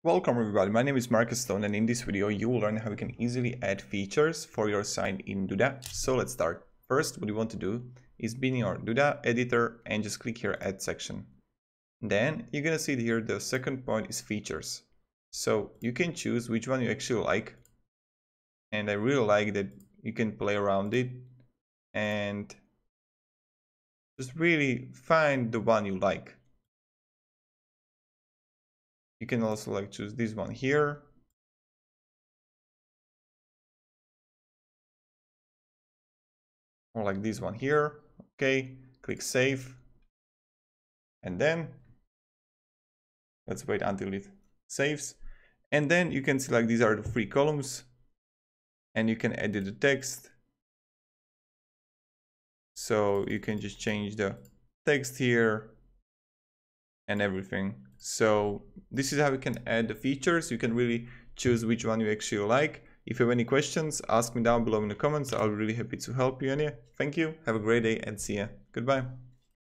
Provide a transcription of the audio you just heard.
Welcome everybody, my name is Marcus Stone and in this video you will learn how you can easily add features for your site in Duda. So let's start. First, what you want to do is be in your Duda editor and just click here add section. Then you're gonna see here the second point is features. So you can choose which one you actually like, and I really like that you can play around it and just really find the one you like. You can also choose this one here. Or like this one here. Okay, click save. And then let's wait until it saves. And then you can see these are the 3 columns and you can edit the text. So you can just change the text here and everything. So this is how you can add the features. You can really choose which one you actually like. If you have any questions, ask me down below in the comments. I'll be really happy to help you. And yeah, thank you. Have a great day and see ya. Goodbye.